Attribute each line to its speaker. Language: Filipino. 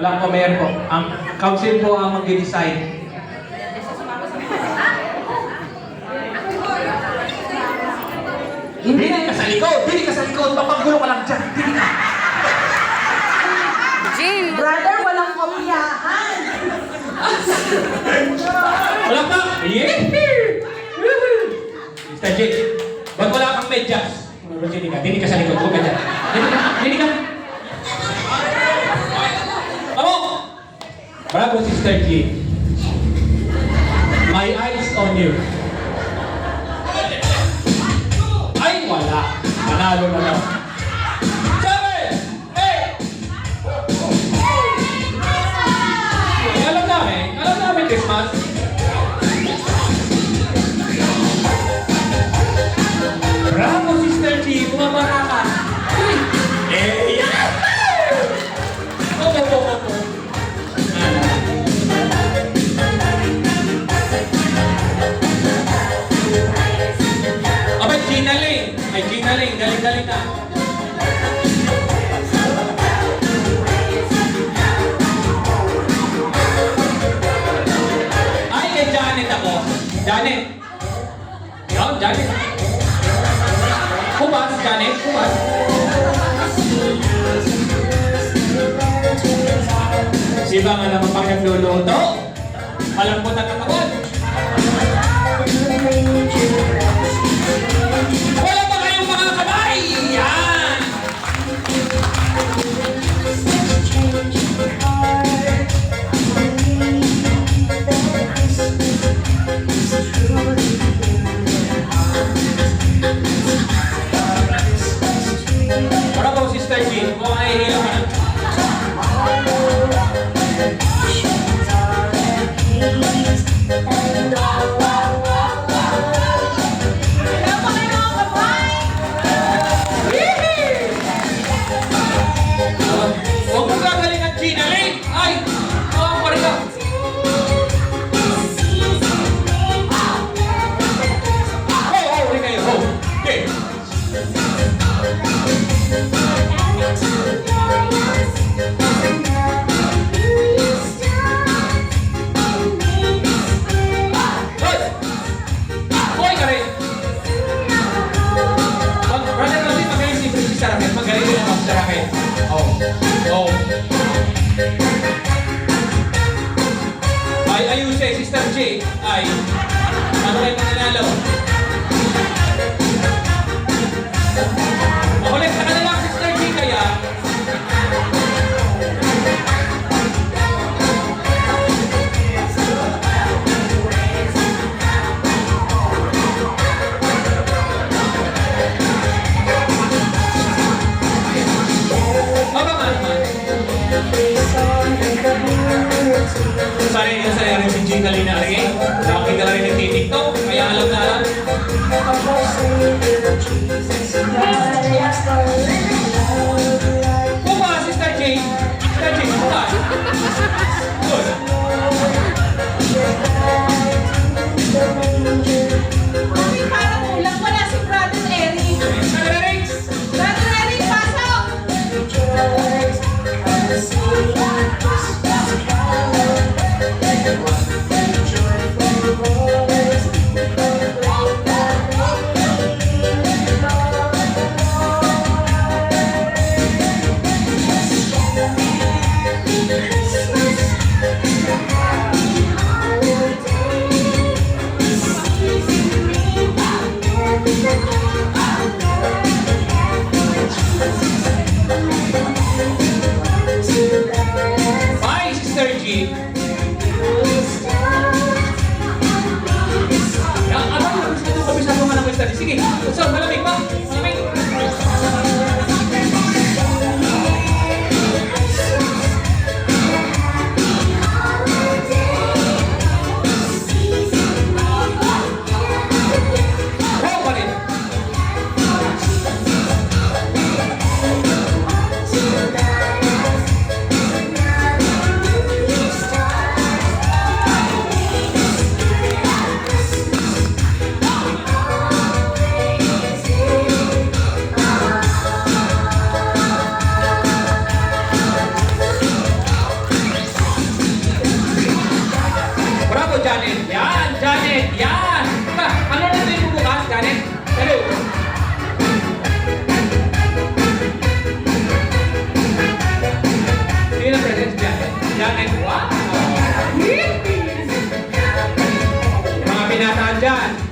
Speaker 1: Walang po, mayor po. Ang council po ang mag-decide. Hindi ka sa likod! Hindi ka sa likod! Mapaggulo ka lang dyan! Hindi ka!
Speaker 2: Jane,
Speaker 3: Brother, walang kopyahan.
Speaker 1: Wala pa! Yeah! Mr. Jake, ba't wala kang medyas? Hindi ka sa likod. Huwag ka dyan. Hindi ka! Amo! Bravo, Sister G. My eyes on you. Ay, wala. Manalo na lang. 7! 8! Alam namin Christmas. Bravo, Sister G. Bumabara ka. Eh, yeah! Oh. Abay, Gina Ling. Ay, Gina Ling. Galing-galing na. Ay, kay Janet ako. Janet. Ikaw, Janet. Kubas, Janet. Kubas. Siba nga naman pag nagluluto. Malambot ang katawan. Wala ba kayong mga kamay? Yan! Bravo, Sister Jean. Kung ay hilang ka na. Huwag mo gagaling ang Gina Ling! Ay! Huwag pa rin ka! Ho! Rin kayo! Ho! Okay! Hoy! Hoy ka rin! Brother Rosie, magaling si Sarapet. Magaling din ang Sarapet. Oh. Ay, ayun siya, Sister J. Ay, ano kayo mananalo? Makulit sa kanila, Sister J, kaya. Saya rin si Gina Ling na rin. Nakakita na rin ng TikTok, kaya alam na alam. Kuba, Sister J. Sister J, kuba. Good.
Speaker 3: Mami, parang kulang. Wala si Brother Eric.
Speaker 1: Brother Eric.
Speaker 3: Brother Eric, pasok!
Speaker 1: dyan.